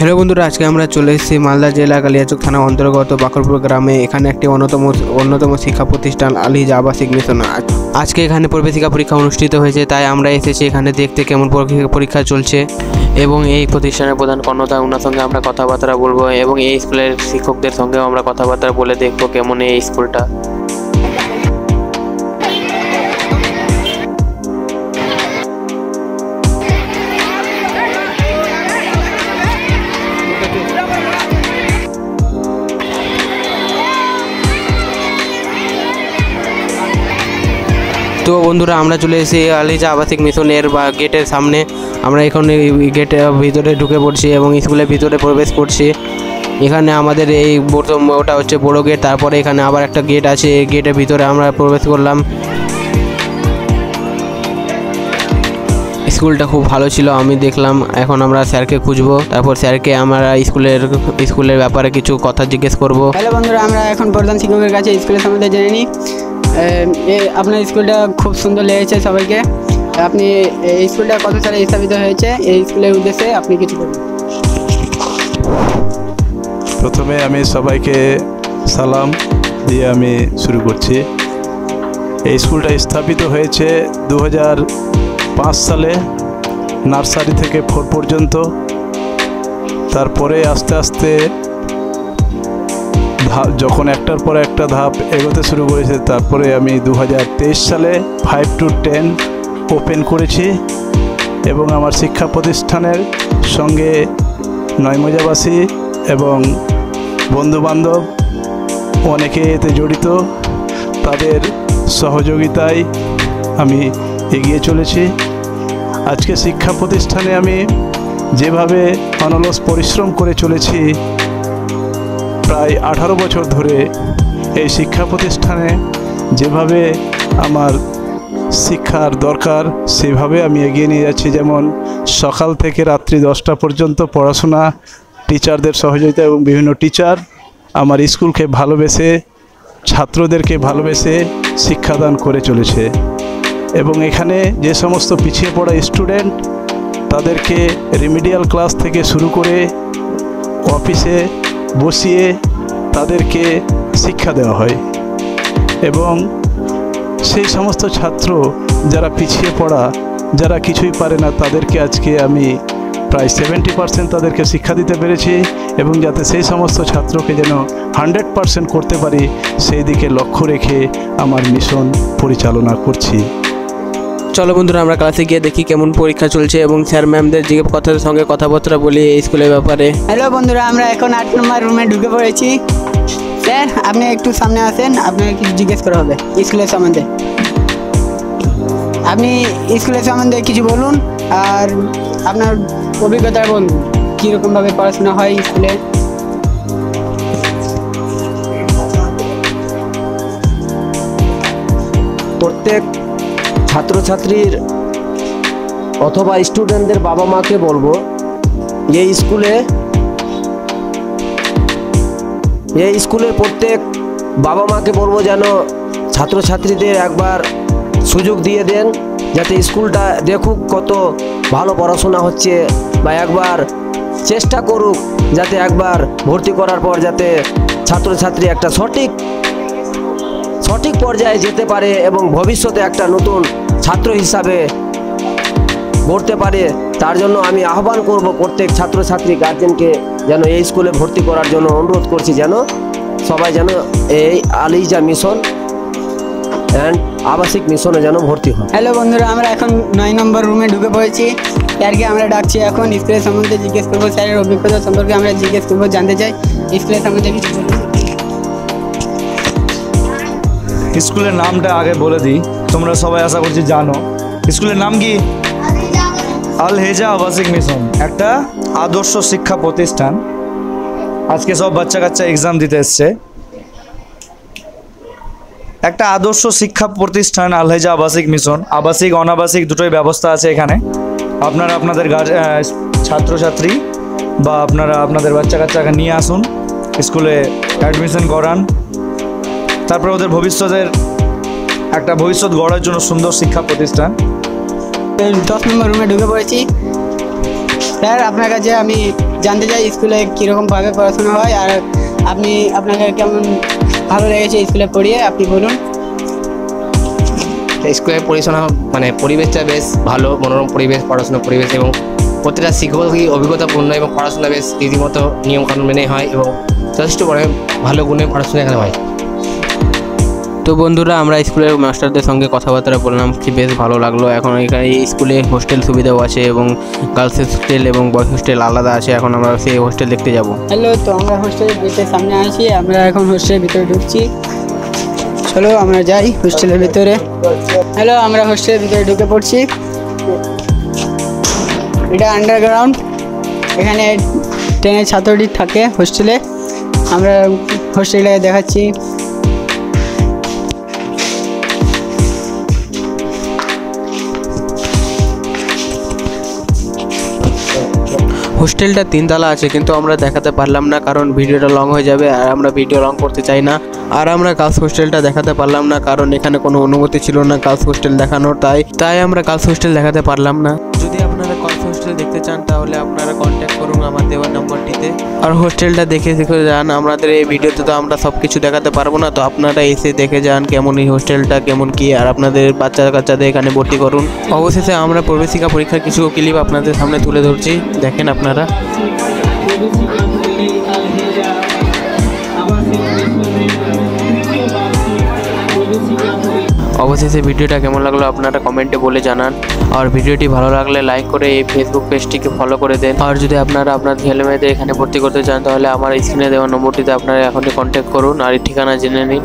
Hello বন্ধুরা, আজকে আমরা চলে এসেছি মালদা জেলা কালিয়াচক থানা অন্তর্গত বাকরপুর গ্রামে। এখানে একটি অন্যতম শিক্ষা প্রতিষ্ঠান আল হিজা আবাসিক মিশন। আজকে এখানে প্রবেশিকা পরীক্ষা অনুষ্ঠিত হয়েছে, তাই আমরা এসেছি এখানে দেখতে কেমন পরীক্ষা চলছে এবং এই প্রতিষ্ঠানের প্রধান কর্ণধার ওনার সঙ্গে আমরা কথাবার্তা বলবো এবং এই স্কুলের শিক্ষকদের সঙ্গেও আমরা কথাবার্তা বলে দেখবো কেমন এই স্কুলটা। তো বন্ধুরা, আমরা চলে এসেছি আল হিজা আবাসিক মিশনের গেটের সামনে। আমরা এখন গেটের ভিতরে ঢুকে পড়ছি এবং স্কুলের ভিতরে প্রবেশ করছি। এখানে আমাদের এই প্রথম ওটা হচ্ছে বড় গেট, তারপরে এখানে আবার একটা গেট আছে। এই গেটের ভিতরে আমরা প্রবেশ করলাম। স্কুলটা খুব ভালো ছিল, আমি দেখলাম। এখন আমরা স্যারকে খুঁজবো, তারপর স্যারকে আমরা স্কুলের ব্যাপারে কিছু কথা জিজ্ঞেস করব। হ্যালো বন্ধুরা, আমরা এখন প্রধান শিক্ষকের কাছে স্কুলের সম্বন্ধে জেনে নিই। আপনার স্কুলটা খুব সুন্দর লেগেছে সবাইকে। আপনি এই স্কুলটা কত সালে স্থাপিত হয়েছে, এই স্কুলের উদ্দেশ্যে আপনি কিছু বলুন। প্রথমে আমি সবাইকে সালাম দিয়ে আমি শুরু করছি। এই স্কুলটা স্থাপিত হয়েছে 2005 সালে, নার্সারি থেকে 4 পর্যন্ত। তারপরে আস্তে আস্তে যখন একটার পর একটা ধাপ এগোতে শুরু করেছে, তারপরে আমি 2023 সালে 5 to 10 ওপেন করেছি এবং আমার শিক্ষা প্রতিষ্ঠানের সঙ্গে নয়মজাবাসী এবং বন্ধুবান্ধব অনেকে এতে জড়িত। তাদের সহযোগিতায় আমি এগিয়ে চলেছি। আজকে শিক্ষা প্রতিষ্ঠানে আমি যেভাবে অনলস পরিশ্রম করে চলেছি, প্রায় 18 বছর ধরে এই শিক্ষা প্রতিষ্ঠানে যেভাবে আমার শিক্ষার দরকার সেভাবে আমি এগিয়ে নিয়ে যাচ্ছি। যেমন সকাল থেকে রাত্রি 10টা পর্যন্ত পড়াশোনা, টিচারদের সহযোগিতা এবং বিভিন্ন টিচার আমার স্কুলকে ভালোবেসে, ছাত্রদেরকে ভালোবেসে শিক্ষাদান করে চলেছে। এবং এখানে যে সমস্ত পিছিয়ে পড়া স্টুডেন্ট, তাদেরকে রিমিডিয়াল ক্লাস থেকে শুরু করে অফিসে বসিয়ে তাদেরকে শিক্ষা দেওয়া হয় এবং সেই সমস্ত ছাত্র যারা পিছিয়ে পড়া, যারা কিছুই পারে না, তাদেরকে আজকে আমি প্রায় 70% তাদেরকে শিক্ষা দিতে পেরেছি এবং যাতে সেই সমস্ত ছাত্রকে যেন 100% করতে পারি, সেই দিকে লক্ষ্য রেখে আমার মিশন পরিচালনা করছি। চলো বন্ধুরা, আমরা ক্লাসে গিয়ে দেখি কেমন পরীক্ষা চলছে এবং স্যার ম্যামদের সঙ্গে কথাবার্তা বলি এই স্কুলের ব্যাপারে। হ্যালো বন্ধুরা, আমরা এখন 8 নম্বর রুমে ঢুকে পড়েছি। স্যার, আপনি একটু সামনে আসেন, আপনাকে কিছু জিজ্ঞেস করা হবে স্কুলের সম্বন্ধে। আপনি স্কুলের সম্বন্ধে কিছু বলুন আর আপনার অভিজ্ঞতা বলুন, কীরকমভাবে পড়াশোনা হয় স্কুলে। প্রত্যেক ছাত্রছাত্রীর অথবা স্টুডেন্টদের বাবা মাকে বলবো, এই স্কুলের প্রত্যেক বাবা মাকে বলবো যেন ছাত্রছাত্রীদের একবার সুযোগ দিয়ে দেন, যাতে স্কুলটা দেখুক কত ভালো পড়াশোনা হচ্ছে, বা একবার চেষ্টা করুক যাতে একবার ভর্তি করার পর যাতে ছাত্রছাত্রী একটা সঠিক পর্যায়ে যেতে পারে এবং ভবিষ্যতে একটা নতুন ছাত্র হিসাবে গড়তে পারে। তার জন্য আমি আহ্বান করব প্রত্যেক ছাত্রছাত্রী গার্জেনকে যেন এই স্কুলে ভর্তি করার জন্য অনুরোধ করছি, যেন সবাই যেন এই আল হিজা মিশন অ্যান্ড আবাসিক মিশনে যেন ভর্তি হয়। হ্যালো বন্ধুরা, আমরা এখন 9 নম্বর রুমে ঢুকে পড়েছি। স্যারকে আমরা ডাকছি, এখন স্কুলের সম্বন্ধে জিজ্ঞেস করবো। স্যারের অভিজ্ঞতা সম্পর্কে আমরা জিজ্ঞেস করবো, জানতে চাই স্কুলের সম্বন্ধে কিছু বলুন। স্কুলের নামটা আগে বলে দিই, তোমরা সবাই আশা করছি জানো। স্কুলের নাম কি? আল হিজা আবাসিক মিশন, একটা আদর্শ শিক্ষা প্রতিষ্ঠান। আজকে সব বাচ্চা কাচ্চা এক্সাম দিতে এসছে। একটা আদর্শ শিক্ষা প্রতিষ্ঠান আল হিজা আবাসিক মিশন, আবাসিক অনাবাসিক দুটোই ব্যবস্থা আছে এখানে। আপনারা আপনাদের ছাত্রছাত্রী বা আপনারা আপনাদের বাচ্চা কাচ্চাকে নিয়ে আসুন, স্কুলে অ্যাডমিশন করান, তারপরে ওদের ভবিষ্যৎ গড়ার জন্য সুন্দর শিক্ষা প্রতিষ্ঠান। 10 নম্বর রুমে ঢুকে পড়েছি। স্যার, আপনার কাছে আমি জানতে চাই স্কুলে কীরকমভাবে পড়াশোনা হয়, আর আপনাকে কেমন ভালো লেগেছে স্কুলে পড়িয়ে, আপনি বলুন। স্কুলের পড়াশোনা মানে পরিবেশটা বেশ ভালো, মনোরম পরিবেশ, পড়াশোনার পরিবেশ এবং প্রত্যেকটা শিক্ষকই অভিজ্ঞতাপূর্ণ এবং পড়াশোনা বেশ রীতিমতো নিয়মকানুন মেনে হয় এবং যথেষ্ট ভালো গুণে পড়াশোনা এখানে হয়। তো বন্ধুরা, আমরা স্কুলের মাস্টারদের সঙ্গে কথাবার্তা বললাম, কি বেশ ভালো লাগলো। এখন এখানে এই স্কুলে হোস্টেল সুবিধাও আছে এবং গার্লস হোস্টেল এবং বয়েজ হোস্টেল আলাদা আছে। এখন আমরা সেই হোস্টেল দেখতে যাব। হ্যালো, তো আমরা হোস্টেলের গেটের সামনে আছি, আমরা এখন হোস্টেলের ভিতরে ঢুকছি। চলো আমরা যাই হোস্টেলের ভিতরে। হ্যালো, আমরা হোস্টেলের ভিতরে ঢুকে পড়ছি। এটা আন্ডারগ্রাউন্ড, এখানে 10 ছাত্রটি থাকে হোস্টেলে। আমরা হোস্টেলটাকে দেখাচ্ছি। হোস্টেলটা 3 তলা আছে, কিন্তু আমরা দেখাতে পারলাম না কারণ ভিডিওটা লং হয়ে যাবে, আর আমরা ভিডিও লং করতে চাই না। আর আমরা গার্লস হোস্টেলটা দেখাতে পারলাম না কারণ এখানে কোনো অনুমতি ছিল না গার্লস হোস্টেল দেখানোর, তাই আমরা গার্লস হোস্টেল দেখাতে পারলাম না। যদি আপনারা গার্লস হোস্টেল দেখতে চান তাহলে আপনারা কন্ট্যাক্ট করুন আমার দেওয়া নম্বরটিতে। আর হোস্টেলটা দেখে যান। আমাদের এই ভিডিওতে তো আমরা সব কিছু দেখাতে পারবো না, তো আপনারা এসে দেখে যান কেমন এই হোস্টেলটা, কেমন কি, আর আপনাদের কাচ্চাদের এখানে ভর্তি করুন। অবশেষে আমরা প্রবেশিকা পরীক্ষার কিছু ক্লিপ আপনাদের সামনে তুলে ধরছি, দেখেন আপনারা। অবশেষে ভিডিওটা কেমন লাগলো আপনারা কমেন্টে বলে জানান। আর ভিডিওটি ভালো লাগলে লাইক করে এই ফেসবুক পেজটিকে ফলো করে দেন। আর যদি আপনারা আপনার ছেলেমেয়েদের এখানে ভর্তি করতে চান তাহলে আমার স্ক্রিনে দেওয়া নম্বরটিতে আপনারা এখনই কন্ট্যাক্ট করুন আর ঠিকানা জেনে নিন।